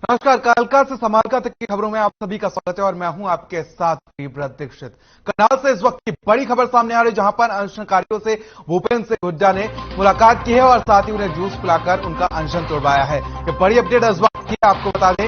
नमस्कार। कालका से समालका तक की खबरों में आप सभी का स्वागत है और मैं हूं आपके साथ व्रत दीक्षित। करनाल से इस वक्त की बड़ी खबर सामने आ रही है, जहां पर अनशनकारियों से भूपेंद्र सिंह हुड्डा ने मुलाकात की है और साथ ही उन्हें जूस पिलाकर उनका अनशन तोड़वाया है। ये बड़ी अपडेट इस वक्त की आपको बता दें,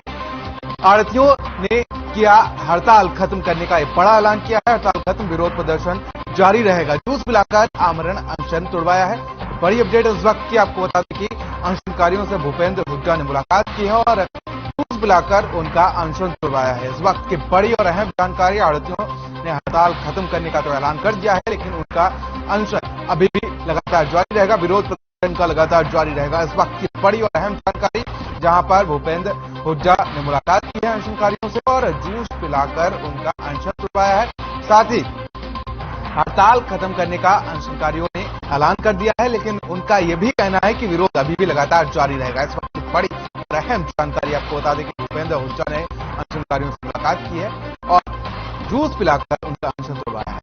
आड़तियों ने किया हड़ताल खत्म करने का एक बड़ा ऐलान किया है। हड़ताल खत्म, विरोध प्रदर्शन जारी रहेगा। जूस पिलाकर आमरण अनशन तोड़वाया है। बड़ी अपडेट इस वक्त की आपको बता दें कि अनशनकारियों से भूपेंद्र हुड्डा ने मुलाकात की है और जूस पिलाकर उनका अनशन तोड़वाया है। इस वक्त की बड़ी और अहम जानकारी, आड़तियों ने हड़ताल खत्म करने का तो ऐलान कर दिया है, लेकिन उनका अनशन अभी भी लगातार जारी रहेगा। विरोध प्रदर्शन का लगातार जारी रहेगा। इस वक्त की बड़ी और अहम जानकारी, जहां पर भूपेंद्र हुड्डा ने मुलाकात की है अनशनकारियों से और जूस पिलाकर उनका अनशन तोड़वाया है। साथ ही हड़ताल खत्म करने का अनशनकारियों ने ऐलान कर दिया है, लेकिन उनका यह भी कहना है कि विरोध अभी भी लगातार जारी रहेगा। इस वक्त की बड़ी और अहम जानकारी आपको बता दें कि भूपेंद्र हुड्डा ने अनशनकारियों से मुलाकात की है और जूस पिलाकर उनका अनशन तोड़वाया है।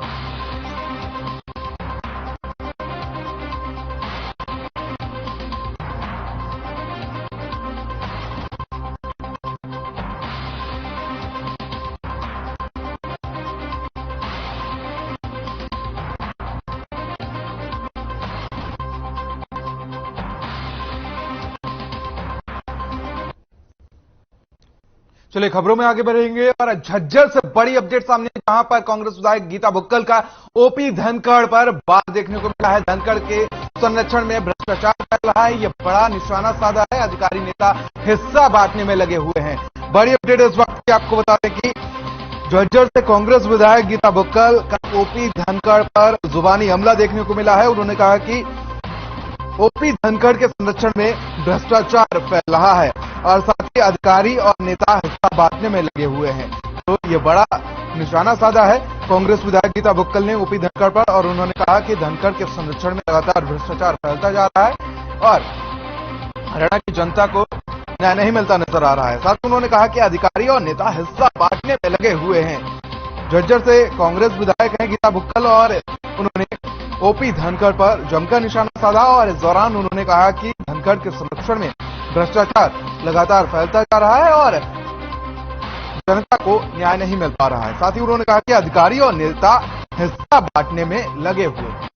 चलिए खबरों में आगे बढ़ेंगे और झज्जर से बड़ी अपडेट सामने, जहां पर कांग्रेस विधायक गीता बुक्कल का ओपी धनखड़ पर वार देखने को मिला है। धनखड़ के संरक्षण में भ्रष्टाचार फैल रहा है, यह बड़ा निशाना साधा है। अधिकारी नेता हिस्सा बांटने में लगे हुए हैं। बड़ी अपडेट इस वक्त की आपको बता दें कि झज्जर से कांग्रेस विधायक गीता बुक्कल का ओपी धनखड़ पर जुबानी हमला देखने को मिला है। उन्होंने कहा कि ओपी धनखड़ के संरक्षण में भ्रष्टाचार फैल रहा है और साथ ही अधिकारी और नेता हिस्सा बांटने में लगे हुए हैं। तो ये बड़ा निशाना साधा है कांग्रेस विधायक गीता बुक्कल ने ओपी धनखड़ पर, और उन्होंने कहा कि धनखड़ के संरक्षण में लगातार भ्रष्टाचार फैलता जा रहा है और हरियाणा की जनता को न्याय नहीं मिलता नजर आ रहा है। साथ ही उन्होंने कहा कि अधिकारी और नेता हिस्सा बांटने में लगे हुए हैं। झज्जर से कांग्रेस विधायक हैं गीता बुक्कल और उन्होंने ओपी धनखड़ पर जमकर निशाना साधा और इस दौरान उन्होंने कहा कि धनखड़ के संरक्षण में भ्रष्टाचार लगातार फैलता जा रहा है और जनता को न्याय नहीं मिल पा रहा है। साथ ही उन्होंने कहा कि अधिकारी और नेता हिस्सा बांटने में लगे हुए हैं।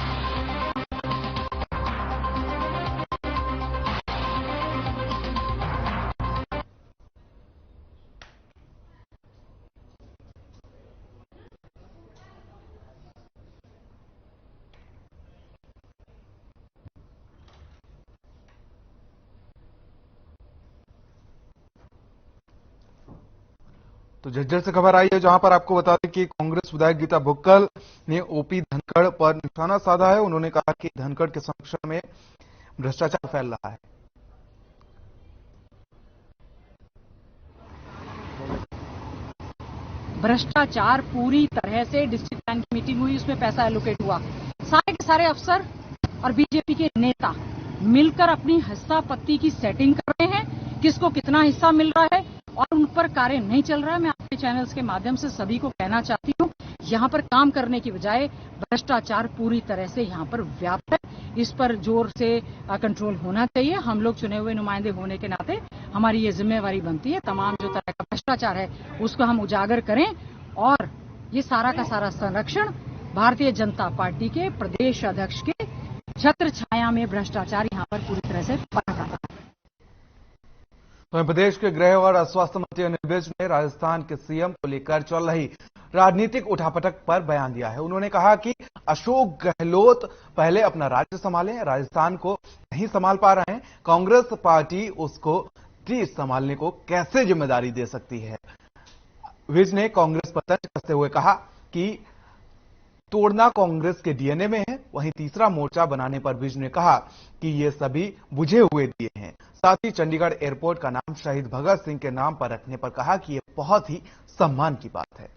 तो झज्जर से खबर आई है, जहां पर आपको बता दें कि कांग्रेस विधायक गीता बुक्कल ने ओपी धनखड़ पर निशाना साधा है। उन्होंने कहा कि धनखड़ के संरक्षण में भ्रष्टाचार फैल रहा है। भ्रष्टाचार पूरी तरह से, डिस्ट्रिक्ट बैंक की मीटिंग हुई, उसमें पैसा एलोकेट हुआ। सारे के सारे अफसर और बीजेपी के नेता मिलकर अपनी हिस्सा पत्ती की सेटिंग कर रहे हैं, किसको कितना हिस्सा मिल रहा है और उन पर कार्य नहीं चल रहा है। मैं आपके चैनल्स के माध्यम से सभी को कहना चाहती हूं, यहां पर काम करने की बजाय भ्रष्टाचार पूरी तरह से यहां पर व्याप्त है। इस पर जोर से कंट्रोल होना चाहिए। हम लोग चुने हुए नुमाइंदे होने के नाते हमारी ये जिम्मेवारी बनती है, तमाम जो तरह का भ्रष्टाचार है उसको हम उजागर करें और ये सारा का सारा संरक्षण भारतीय जनता पार्टी के प्रदेश अध्यक्ष के छत्र छाया में भ्रष्टाचार यहां पर पूरी तरह से पनप रहा है। तो प्रदेश के गृह और स्वास्थ्य मंत्री अनिल विज ने राजस्थान के सीएम को लेकर चल रही राजनीतिक उठापटक पर बयान दिया है। उन्होंने कहा कि अशोक गहलोत पहले अपना राज्य संभालें, राजस्थान को नहीं संभाल पा रहे हैं, कांग्रेस पार्टी उसको संभालने को कैसे जिम्मेदारी दे सकती है। विज ने कांग्रेस पर तंज कसते हुए कहा कि तोड़ना कांग्रेस के डीएनए में है। वहीं तीसरा मोर्चा बनाने पर विज ने कहा कि ये सभी बुझे हुए दिए हैं। साथ ही चंडीगढ़ एयरपोर्ट का नाम शहीद भगत सिंह के नाम पर रखने पर कहा कि यह बहुत ही सम्मान की बात है।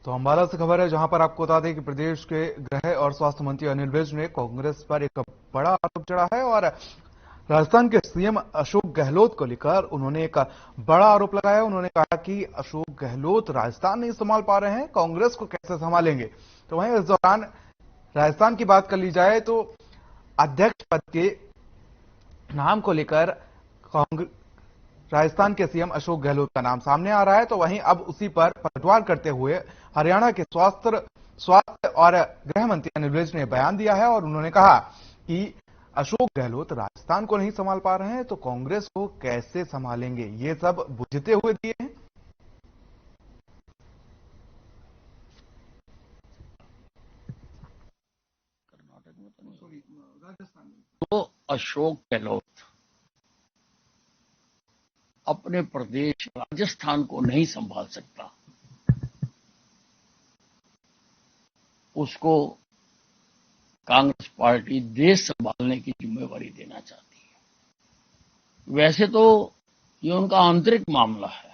तो अंबाला से खबर है, जहां पर आपको बता दें कि प्रदेश के गृह और स्वास्थ्य मंत्री अनिल विज ने कांग्रेस पर एक बड़ा आरोप चढ़ा है और राजस्थान के सीएम अशोक गहलोत को लेकर उन्होंने एक बड़ा आरोप लगाया। उन्होंने कहा कि अशोक गहलोत राजस्थान नहीं संभाल पा रहे हैं, कांग्रेस को कैसे संभालेंगे। तो वहीं इस दौरान राजस्थान की बात कर ली जाए तो अध्यक्ष पद के नाम को लेकर राजस्थान के सीएम अशोक गहलोत का नाम सामने आ रहा है। तो वहीं अब उसी पर पलटवार करते हुए हरियाणा के स्वास्थ्य और गृह मंत्री अनिल विज ने बयान दिया है और उन्होंने कहा कि अशोक गहलोत राजस्थान को नहीं संभाल पा रहे हैं तो कांग्रेस को कैसे संभालेंगे, ये सब बुझते हुए दिए हैं। तो अशोक गहलोत अपने प्रदेश राजस्थान को नहीं संभाल सकता, उसको कांग्रेस पार्टी देश संभालने की जिम्मेवारी देना चाहती है। वैसे तो ये उनका आंतरिक मामला है,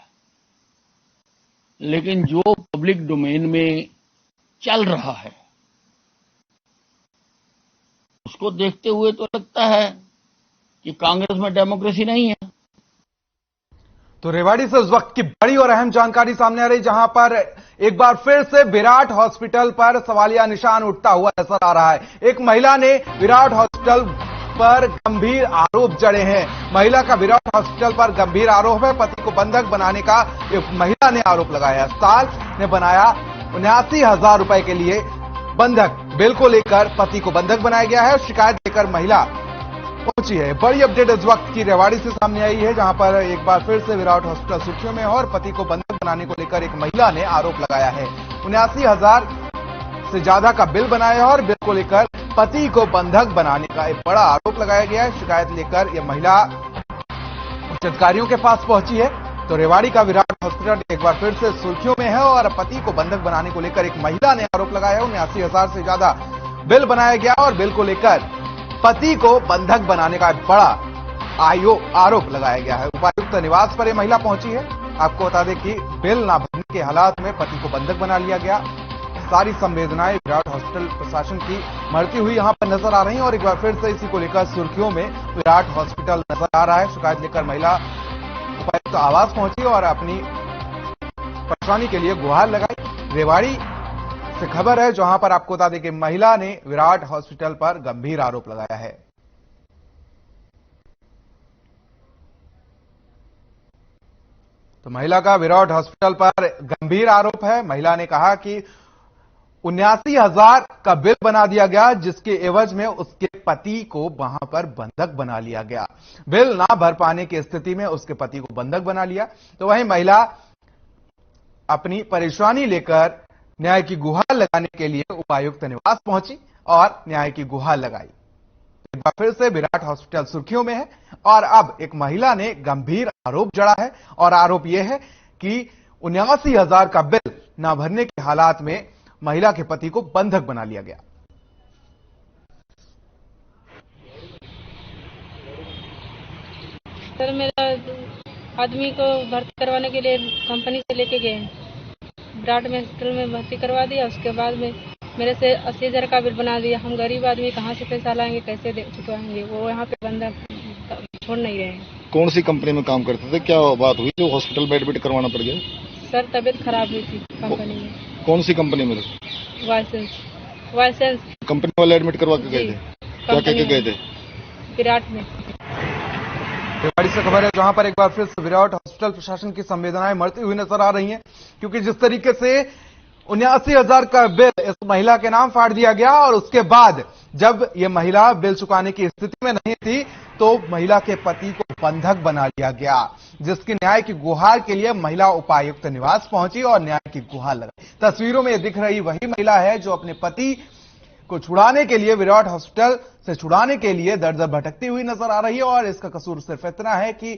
लेकिन जो पब्लिक डोमेन में चल रहा है उसको देखते हुए तो लगता है कि कांग्रेस में डेमोक्रेसी नहीं है। तो रेवाड़ी से उस वक्त की बड़ी और अहम जानकारी सामने आ रही, जहां पर एक बार फिर से विराट हॉस्पिटल पर सवालिया निशान उठता हुआ नजर आ रहा है। एक महिला ने विराट हॉस्पिटल पर गंभीर आरोप जड़े हैं। महिला का विराट हॉस्पिटल पर गंभीर आरोप है। पति को बंधक बनाने का एक महिला ने आरोप लगाया। अस्पताल ने बनाया 79,000 रुपए के लिए बंधक। बिल को लेकर पति को बंधक बनाया गया है। शिकायत लेकर महिला पहुंची है। बड़ी अपडेट इस वक्त की रेवाड़ी से सामने आई है, जहां पर एक बार फिर से विराट हॉस्पिटल सुर्खियों में है और पति को बंधक बनाने को लेकर एक महिला ने आरोप लगाया है। 79,000 से ज्यादा का बिल बनाया है और बिल को लेकर पति को बंधक बनाने का एक बड़ा आरोप लगाया गया है। शिकायत लेकर यह महिला उच्च अधिकारियों के पास पहुंची है। तो रेवाड़ी का विराट हॉस्पिटल एक बार फिर से सुर्खियों में है और पति को बंधक बनाने को लेकर एक महिला ने आरोप लगाया है। 79,000 से ज्यादा बिल बनाया गया और बिल को लेकर पति को बंधक बनाने का बड़ा आरोप लगाया गया है। उपायुक्त निवास पर यह महिला पहुंची है। आपको बता दें कि बिल ना भरने के हालात में पति को बंधक बना लिया गया। सारी संवेदनाएं विराट हॉस्पिटल प्रशासन की मरती हुई यहां पर नजर आ रही हैं और एक बार फिर से इसी को लेकर सुर्खियों में विराट हॉस्पिटल नजर आ रहा है। शिकायत लेकर महिला उपायुक्त आवास पहुंची और अपनी परेशानी के लिए गुहार लगाई। रेवाड़ी से खबर है, जहां पर आपको बता दें कि महिला ने विराट हॉस्पिटल पर गंभीर आरोप लगाया है। तो महिला का विराट हॉस्पिटल पर गंभीर आरोप है। महिला ने कहा कि 79,000 का बिल बना दिया गया, जिसके एवज में उसके पति को वहां पर बंधक बना लिया गया। बिल ना भर पाने की स्थिति में उसके पति को बंधक बना लिया। तो वहीं महिला अपनी परेशानी लेकर न्याय की गुहार लगाने के लिए उपायुक्त निवास पहुंची और न्याय की गुहार लगाई। एक बार फिर से विराट हॉस्पिटल सुर्खियों में है और अब एक महिला ने गंभीर आरोप जड़ा है और आरोप यह है कि 79,000 का बिल न भरने के हालात में महिला के पति को बंधक बना लिया गया। सर, मेरा आदमी को भर्ती करवाने के लिए कंपनी से लेके गए, विराट में हॉस्पिटल में भर्ती करवा दिया। उसके बाद में मेरे से 80,000 का बिल बना दिया। हम गरीब आदमी कहाँ से पैसा लाएंगे, कैसे चुकाएंगे? वो यहाँ पे बंधक छोड़ नहीं रहे हैं। कौन सी कंपनी में काम करते थे, क्या बात हुई जो हॉस्पिटल में एडमिट करवाना पड़ गया? सर, तबीयत खराब हुई थी कंपनी में। कौन सी कंपनी में? वाइसेंस कंपनी वाले एडमिट करवा के गए थे? क्या कह के गए थे? विराट में। रेवाड़ी से खबर है, जहां पर एक बार फिर से विराट हॉस्पिटल प्रशासन की संवेदनाएं मरती हुई नजर आ रही हैं, क्योंकि जिस तरीके से 79,000 का बिल इस महिला के नाम फाड़ दिया गया और उसके बाद जब यह महिला बिल चुकाने की स्थिति में नहीं थी तो महिला के पति को बंधक बना लिया गया, जिसकी न्याय की गुहार के लिए महिला उपायुक्त निवास पहुंची और न्याय की गुहार लगाई। तस्वीरों में दिख रही वही महिला है जो अपने पति को छुड़ाने के लिए, विराट हॉस्पिटल से छुड़ाने के लिए दर दर भटकती हुई नजर आ रही है और इसका कसूर सिर्फ इतना है कि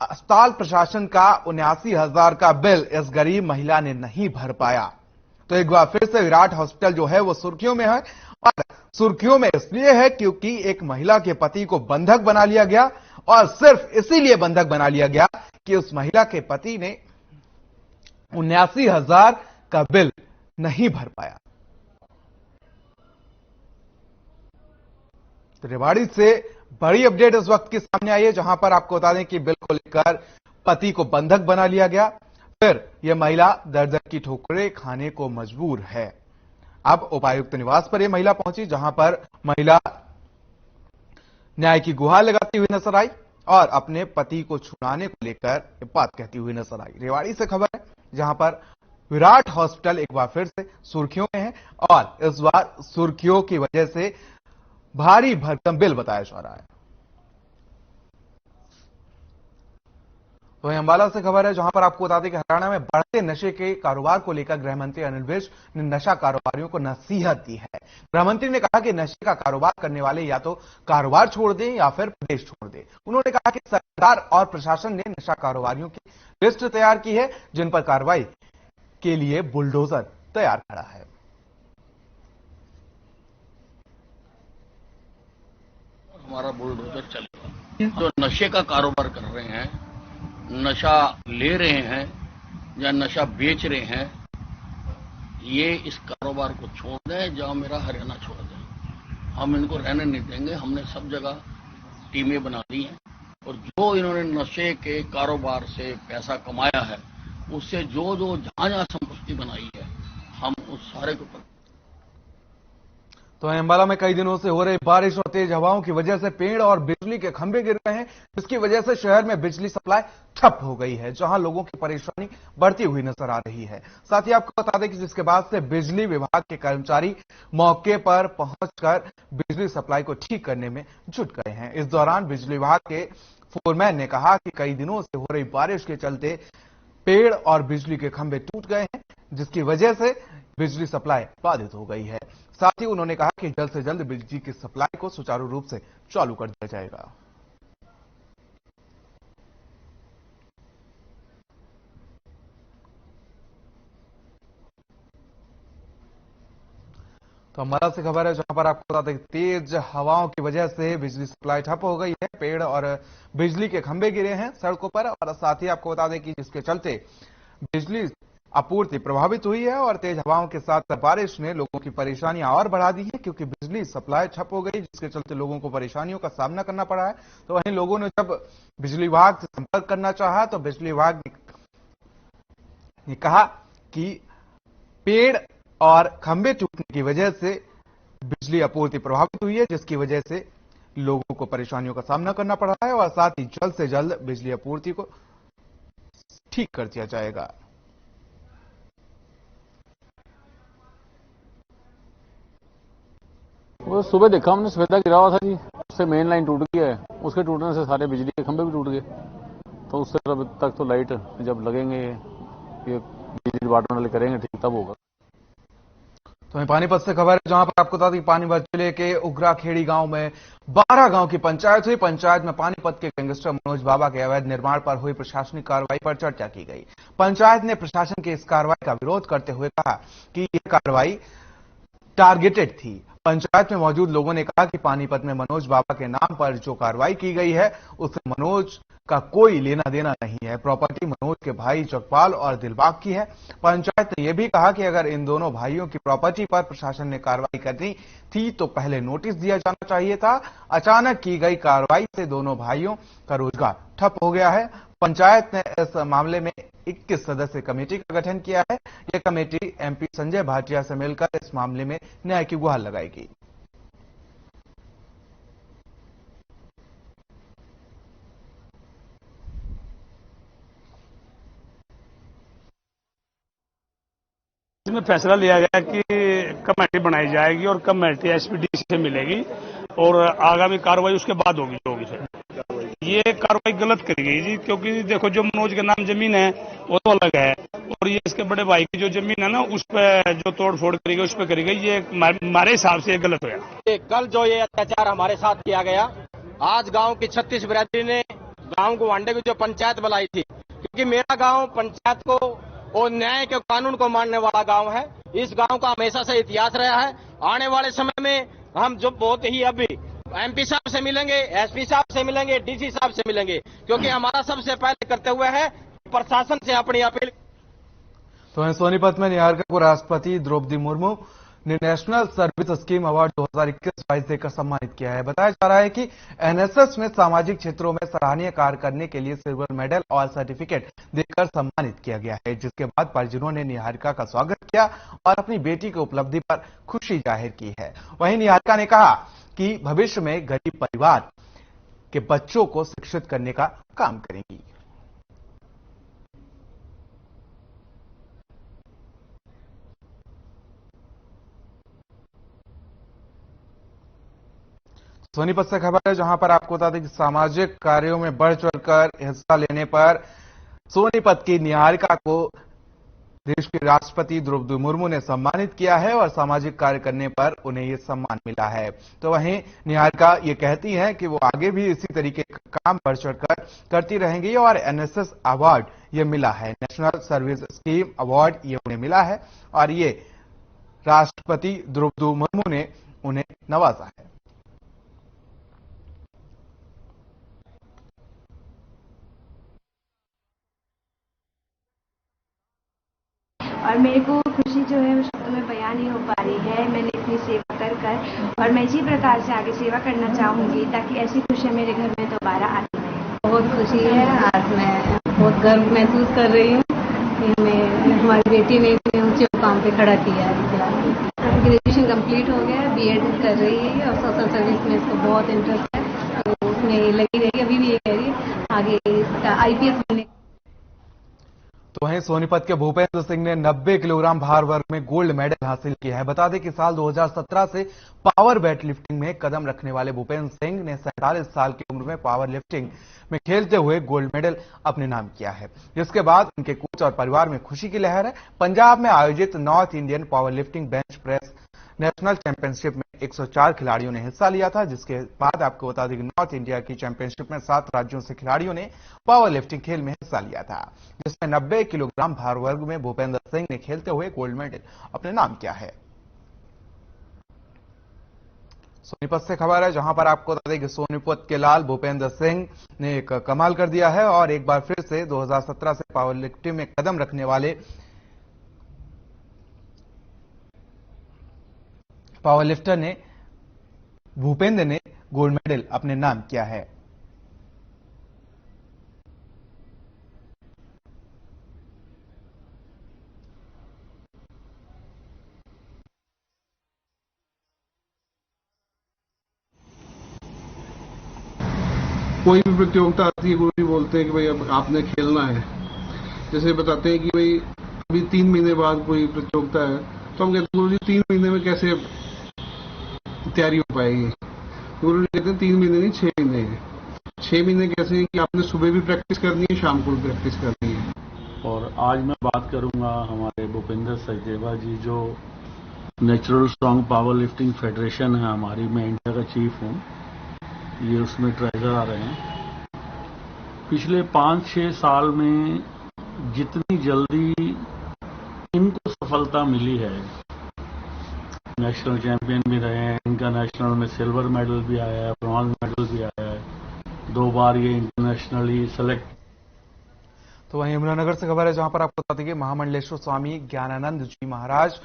अस्पताल प्रशासन का 79,000 का बिल इस गरीब महिला ने नहीं भर पाया। तो एक बार फिर से विराट हॉस्पिटल जो है वो सुर्खियों में है और सुर्खियों में इसलिए है क्योंकि एक महिला के पति को बंधक बना लिया गया और सिर्फ इसीलिए बंधक बना लिया गया कि उस महिला के पति ने 79,000 का बिल नहीं भर पाया। तो रेवाड़ी से बड़ी अपडेट इस वक्त की सामने आई है, जहां पर आपको बता दें कि बिल को लेकर पति को बंधक बना लिया गया, फिर यह महिला दर दर की ठोकरें खाने को मजबूर है। अब उपायुक्त निवास पर यह महिला पहुंची, जहां पर महिला न्याय की गुहार लगाती हुई नजर आई और अपने पति को छुड़ाने को लेकर बात कहती हुई नजर आई। रेवाड़ी से खबर है, जहां पर विराट हॉस्पिटल एक बार फिर से सुर्खियों में है और इस बार सुर्खियों की वजह से भारी भरकम बिल बताया जा रहा है। वहीं अंबाला से खबर है, जहां पर आपको बता दें कि हरियाणा में बढ़ते नशे के कारोबार को लेकर गृह मंत्री अनिल विज ने नशा कारोबारियों को नसीहत दी है। गृह मंत्री ने कहा कि नशे का कारोबार करने वाले या तो कारोबार छोड़ दें या फिर प्रदेश छोड़ दें। उन्होंने कहा कि सरकार और प्रशासन ने नशा कारोबारियों की लिस्ट तैयार की है, जिन पर कार्रवाई के लिए बुलडोजर तैयार खड़ा है। हमारा बुलडोजर चलेगा। जो नशे का कारोबार कर रहे हैं, नशा ले रहे हैं या नशा बेच रहे हैं, ये इस कारोबार को छोड़ दें, जहां मेरा हरियाणा छोड़ दें। हम इनको रहने नहीं देंगे। हमने सब जगह टीमें बना दी हैं और जो इन्होंने नशे के कारोबार से पैसा कमाया है, उससे जो जहां संपत्ति बनाई है, हम उस सारे को। तो अंबाला में कई दिनों से हो रही बारिश और तेज हवाओं की वजह से पेड़ और बिजली के खंभे गिर रहे हैं, जिसकी वजह से शहर में बिजली सप्लाई ठप हो गई है, जहां लोगों की परेशानी बढ़ती हुई नजर आ रही है। साथ ही आपको बता दें कि जिसके बाद से बिजली विभाग के कर्मचारी मौके पर पहुंचकर बिजली सप्लाई को ठीक करने में जुट गए हैं। इस दौरान बिजली विभाग के फोरमैन ने कहा कि कई दिनों से हो रही बारिश के चलते पेड़ और बिजली के खंभे टूट गए हैं, जिसकी वजह से बिजली सप्लाई बाधित हो गई है। साथ ही उन्होंने कहा कि जल्द से जल्द बिजली की सप्लाई को सुचारू रूप से चालू कर दिया जाएगा। तो अंबाला से खबर है, जहां पर आपको बता दें तेज हवाओं की वजह से बिजली सप्लाई ठप हो गई है, पेड़ और बिजली के खंभे गिरे हैं सड़कों पर, और साथ ही आपको बता दें कि जिसके चलते बिजली आपूर्ति प्रभावित हुई है और तेज हवाओं के साथ बारिश ने लोगों की परेशानियां और बढ़ा दी है, क्योंकि बिजली सप्लाई ठप हो गई, जिसके चलते लोगों को परेशानियों का सामना करना पड़ा है। तो वहीं लोगों ने जब बिजली विभाग से संपर्क करना चाहा तो बिजली विभाग ने कहा कि पेड़ और खंभे टूटने की वजह से बिजली आपूर्ति प्रभावित हुई है, जिसकी वजह से लोगों को परेशानियों का सामना करना पड़ा है और साथ ही जल्द से जल्द बिजली आपूर्ति को ठीक कर दिया जाएगा। वो सुबह देखा हमने, सफेदा गिरा हुआ था जी, उससे मेन लाइन टूट गई है, उसके टूटने से सारे बिजली के खंभे भी टूट गए। तो उससे अब तक तो लाइट जब लगेंगे, ये बिजली डिपार्टमेंट वाले करेंगे ठीक, तब होगा। तो पानीपत से खबर है, जहां पर आपको बता दें पानीपत जिले के उगराखेड़ी गांव में 12 गांव की पंचायत हुई। पंचायत में पानीपत के गैंगस्टर मनोज बाबा के अवैध निर्माण पर हुई प्रशासनिक कार्रवाई पर चर्चा की गई। पंचायत ने प्रशासन की इस कार्रवाई का विरोध करते हुए कहा कि यह कार्रवाई टारगेटेड थी। पंचायत में मौजूद लोगों ने कहा कि पानीपत में मनोज बाबा के नाम पर जो कार्रवाई की गई है, उससे मनोज का कोई लेना देना नहीं है। प्रॉपर्टी मनोज के भाई जगपाल और दिलबाग की है। पंचायत ने यह भी कहा कि अगर इन दोनों भाइयों की प्रॉपर्टी पर प्रशासन ने कार्रवाई करनी थी तो पहले नोटिस दिया जाना चाहिए था। अचानक की गई कार्रवाई से दोनों भाइयों का रोजगार ठप हो गया है। पंचायत ने इस मामले में 21 सदस्य कमेटी का गठन किया है। यह कमेटी एमपी संजय भाटिया से मिलकर इस मामले में न्याय की गुहार लगाएगी। इसमें फैसला लिया गया कि कमेटी बनाई जाएगी और कमेटी एसपीडीसी से मिलेगी और आगामी कार्रवाई उसके बाद होगी जो होगी सर। ये कार्रवाई गलत करी गई जी, क्योंकि देखो जो मनोज के नाम जमीन है वो तो अलग है और ये इसके बड़े भाई की जो जमीन है ना, उस पर जो तोड़ फोड़ करी गई, उस पर करी गई, ये हमारे हिसाब से गलत हुआ। कल जो ये अत्याचार हमारे साथ किया गया, आज गांव की 36 बिरादरी ने गांव गुवांडे में जो पंचायत बुलाई थी, क्योंकि मेरा गांव पंचायत को और न्याय के कानून को मानने वाला गांव है। इस गांव का हमेशा से इतिहास रहा है। आने वाले समय में हम जो बहुत ही अभी एमपी साहब से मिलेंगे, एसपी साहब से मिलेंगे, डीसी साहब से मिलेंगे, क्योंकि हमारा सबसे पहले करते हुए है प्रशासन से अपनी अपील। तो सोनीपत में निहारका को राष्ट्रपति द्रौपदी मुर्मू ने नेशनल सर्विस स्कीम अवार्ड 2021-22 देकर सम्मानित किया है। बताया जा रहा है कि एनएसएस में सामाजिक क्षेत्रों में सराहनीय कार्य करने के लिए सिल्वर मेडल और सर्टिफिकेट देकर सम्मानित किया गया है, जिसके बाद परिजनों ने निहारिका का स्वागत किया और अपनी बेटी की उपलब्धि पर खुशी जाहिर की है। वहीं निहारिका ने कहा कि भविष्य में गरीब परिवार के बच्चों को शिक्षित करने का काम करेंगी। सोनीपत से खबर है, जहां पर आपको बता दें कि सामाजिक कार्यों में बढ़ चढ़कर हिस्सा लेने पर सोनीपत की निहारिका को देश के राष्ट्रपति द्रौपदी मुर्मू ने सम्मानित किया है और सामाजिक कार्य करने पर उन्हें यह सम्मान मिला है। तो वहीं निहारिका ये कहती हैं कि वो आगे भी इसी तरीके का काम बढ़ चढ़कर करती रहेंगी और एनएसएस अवार्ड ये मिला है, नेशनल सर्विस स्कीम अवार्ड ये उन्हें मिला है और ये राष्ट्रपति द्रौपदी मुर्मू ने उन्हें नवाजा है। और मेरे को खुशी जो है वो शब्दों में बयान नहीं हो पा रही है। मैंने इतनी सेवा कर और मैं इसी प्रकार से आगे सेवा करना चाहूंगी ताकि ऐसी खुशियाँ मेरे घर में दोबारा आती रहें। बहुत खुशी है। आज मैं बहुत गर्व महसूस कर रही हूँ कि मैं हमारी बेटी ने इतने ऊंचे मुकाम पे खड़ा किया है। ग्रेजुएशन कंप्लीट हो गया, बीएड कर रही है और सोशल सर्विस में इसको बहुत इंटरेस्ट है, तो उसमें लगी रहेगी। अभी भी ये कह रही है आगे इसका आईपीएस बनने। तो वहीं सोनीपत के भूपेंद्र सिंह ने 90 किलोग्राम भार वर्ग में गोल्ड मेडल हासिल किया है। बता दें कि साल 2017 से पावर वेट लिफ्टिंग में कदम रखने वाले भूपेंद्र सिंह ने 47 साल की उम्र में पावर लिफ्टिंग में खेलते हुए गोल्ड मेडल अपने नाम किया है, जिसके बाद उनके कोच और परिवार में खुशी की लहर है। पंजाब में आयोजित north Indian power lifting bench press national championship में 104 खिलाड़ियों ने हिस्सा लिया था, जिसके बाद आपको बता दें कि नॉर्थ इंडिया की चैंपियनशिप में 7 राज्यों से खिलाड़ियों ने पावर लिफ्टिंग खेल में हिस्सा लिया था, जिसमें 90 किलोग्राम भार वर्ग में भूपेंद्र सिंह ने खेलते हुए गोल्ड मेडल अपने नाम किया है। सोनीपत से खबर है, जहां पर आपको बता दें कि सोनीपत के लाल भूपेंद्र सिंह ने एक कमाल कर दिया है और एक बार फिर से 2017 से पावर लिफ्टिंग में कदम रखने वाले पावर लिफ्टर ने भूपेंद्र ने गोल्ड मेडल अपने नाम किया है। कोई भी प्रतियोगिता आती है, गुरु जी बोलते हैं कि भाई अब आपने खेलना है। जैसे बताते हैं कि भाई अभी 3 महीने बाद कोई प्रतियोगिता है, तो हम कहते हैं गुरु जी 3 महीने में कैसे तैयारी हो पाएगी। गुरु जी कहते हैं 3 महीने नहीं 6 महीने हैं। 6 महीने कैसे हैं कि आपने सुबह भी प्रैक्टिस करनी है, शाम को भी प्रैक्टिस करनी है। और आज मैं बात करूंगा हमारे भूपेंद्र सचदेवा जी, जो natural strong power lifting federation है हमारी, मैं इंडिया का चीफ हूं, ये उसमें ट्रेजर आ रहे हैं। पिछले 5-6 साल में जितनी जल्दी इनको सफलता मिली है, नेशनल चैंपियन भी रहे हैं, इनका नेशनल में सिल्वर मेडल भी आया है, ब्रॉन्ज मेडल भी आया है, 2 बार ये इंटरनेशनली सेलेक्ट। तो वहीं यमुनानगर से खबर है, जहां पर आपको बता दें कि महामंडलेश्वर स्वामी ज्ञानानंद जी महाराज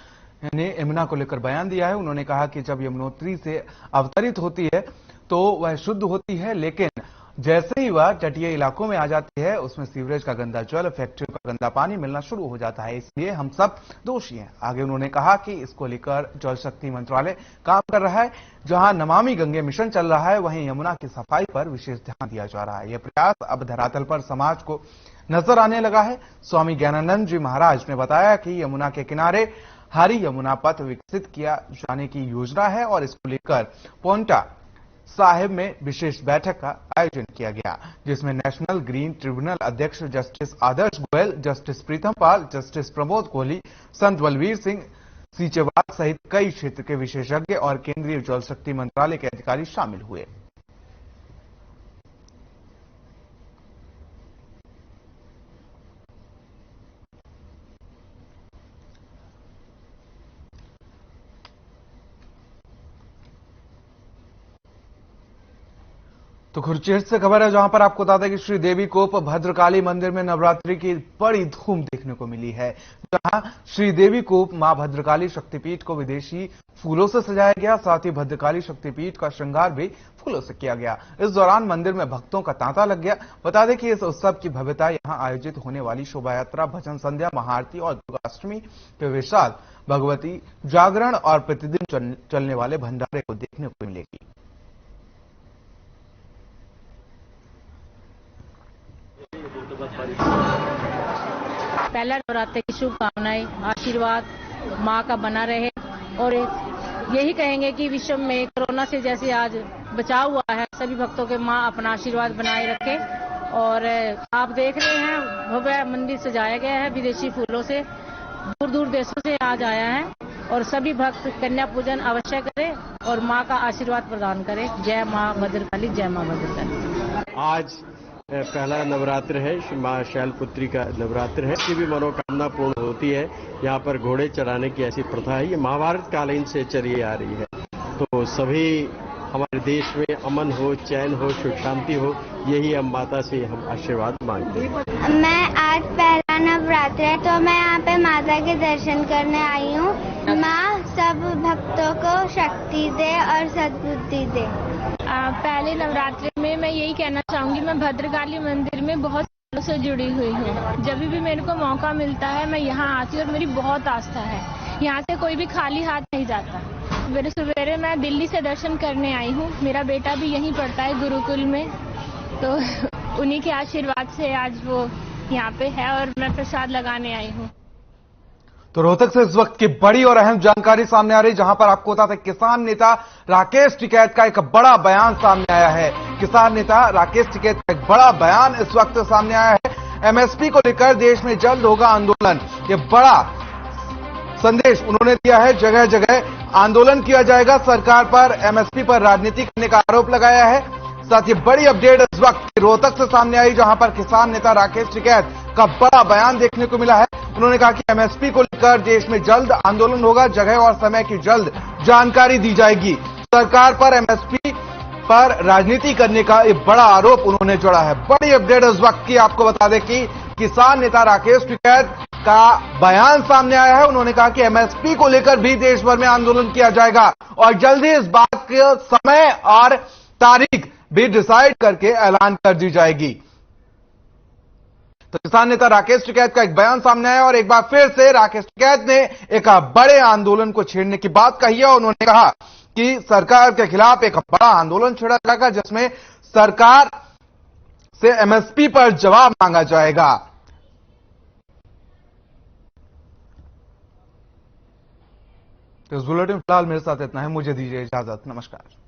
ने यमुना को लेकर बयान दिया है। उन्होंने कहा कि जब यमुनोत्री से अवतरित होती है तो वह शुद्ध होती है, लेकिन जैसे ही वह तटीय इलाकों में आ जाती है उसमें सीवरेज का गंदा जल, फैक्ट्रियों का गंदा पानी मिलना शुरू हो जाता है, इसलिए हम सब दोषी हैं। आगे उन्होंने कहा कि इसको लेकर जल शक्ति मंत्रालय काम कर रहा है। जहां नमामि गंगे मिशन चल रहा है, वहीं यमुना की सफाई पर विशेष ध्यान दिया जा रहा है। यह प्रयास अब धरातल पर समाज को नजर आने लगा है। स्वामी ज्ञानानंद जी महाराज ने बताया कि यमुना के किनारे हरी यमुना पथ विकसित किया जाने की योजना है और इसको लेकर पोंटा साहिब में विशेष बैठक का आयोजन किया गया, जिसमें नेशनल ग्रीन ट्रिब्यूनल अध्यक्ष जस्टिस आदर्श गोयल, जस्टिस प्रीतम पाल, जस्टिस प्रमोद कोहली, संत बलवीर सिंह सीचेवाल सहित कई क्षेत्र के विशेषज्ञ और केंद्रीय जल शक्ति मंत्रालय के अधिकारी शामिल हुए। तो कुरुक्षेत्र से खबर है, जहां पर आपको बता दें कि श्री देवीकोप भद्रकाली मंदिर में नवरात्रि की बड़ी धूम देखने को मिली है। जहां श्री देवीकोप मां भद्रकाली शक्तिपीठ को विदेशी फूलों से सजाया गया, साथ ही भद्रकाली शक्तिपीठ का श्रृंगार भी फूलों से किया गया। इस दौरान मंदिर में भक्तों का तांता लग गया। बता दें कि इस उत्सव की भव्यता यहां आयोजित होने वाली शोभा यात्रा, भजन संध्या, महाआरती और दुर्गाष्टमी के विशाल भगवती जागरण और प्रतिदिन चलने वाले भंडारे को देखने को मिलेगी। पहला नवरात्रि की शुभकामनाएं, आशीर्वाद माँ का बना रहे और यही कहेंगे कि विश्व में कोरोना से जैसे आज बचाव हुआ है, सभी भक्तों के माँ अपना आशीर्वाद बनाए रखे। और आप देख रहे हैं भव्य मंदिर सजाया गया है, विदेशी फूलों से दूर दूर देशों से आज आया है और सभी भक्त कन्या पूजन अवश्य करें और माँ का आशीर्वाद प्रदान करें। जय माँ भद्रकाली, जय माँ भद्रकाली। आज पहला नवरात्र है, मां शैलपुत्री का नवरात्र है। की भी मनोकामना पूर्ण होती है। यहाँ पर घोड़े चढ़ाने की ऐसी प्रथा है, ये महाभारत कालीन से चली आ रही है। तो सभी हमारे देश में अमन हो, चैन हो, सुख शांति हो, यही हम माता से हम आशीर्वाद मांगते हैं। मैं आज पहला नवरात्र है तो मैं यहाँ पे माता के दर्शन करने आई हूँ। माँ सब भक्तों को शक्ति दे और सद्बुद्धि दे। पहले नवरात्रि में मैं यही कहना चाहूंगी, मैं भद्रकाली मंदिर में बहुत सालों से जुड़ी हुई हूँ। जब भी मेरे को मौका मिलता है मैं यहाँ आती हूँ और मेरी बहुत आस्था है। यहाँ से कोई भी खाली हाथ नहीं जाता। सवेरे मैं दिल्ली से दर्शन करने आई हूँ। मेरा बेटा भी यहीं पढ़ता है गुरुकुल में, तो उन्हीं के आशीर्वाद से आज वो यहाँ पे है और मैं प्रसाद लगाने आई हूँ। तो रोहतक से इस वक्त की बड़ी और अहम जानकारी सामने आ रही, जहां पर आपको बता दें किसान नेता राकेश टिकैत का एक बड़ा बयान सामने आया है। किसान नेता राकेश टिकैत का एक बड़ा बयान इस वक्त सामने आया है। एमएसपी को लेकर देश में जल्द होगा आंदोलन, ये बड़ा संदेश उन्होंने दिया है। जगह जगह आंदोलन किया जाएगा, सरकार पर एमएसपी पर राजनीति करने का आरोप लगाया है। साथ ही बड़ी अपडेट इस वक्त रोहतक से सामने आई, जहां पर किसान नेता राकेश टिकैत का बड़ा बयान देखने को मिला है। उन्होंने कहा कि एमएसपी को लेकर देश में जल्द आंदोलन होगा, जगह और समय की जल्द जानकारी दी जाएगी। सरकार पर एमएसपी पर राजनीति करने का एक बड़ा आरोप उन्होंने जोड़ा है। बड़ी अपडेट इस वक्त की आपको बता दें कि किसान नेता राकेश टिकैत का बयान सामने आया है। उन्होंने कहा कि एमएसपी को लेकर भी देश भर में आंदोलन किया जाएगा और जल्द ही इस बात के समय और तारीख भी डिसाइड करके ऐलान कर दी जाएगी। तो किसान नेता राकेश टिकैत का एक बयान सामने आया और एक बार फिर से राकेश टिकैत ने एक बड़े आंदोलन को छेड़ने की बात कही है। उन्होंने कहा कि सरकार के खिलाफ एक बड़ा आंदोलन छेड़ा जाएगा, जिसमें सरकार से एमएसपी पर जवाब मांगा जाएगा। तो इस बुलेटिन फिलहाल मेरे साथ इतना है, मुझे दीजिए इजाजत, नमस्कार।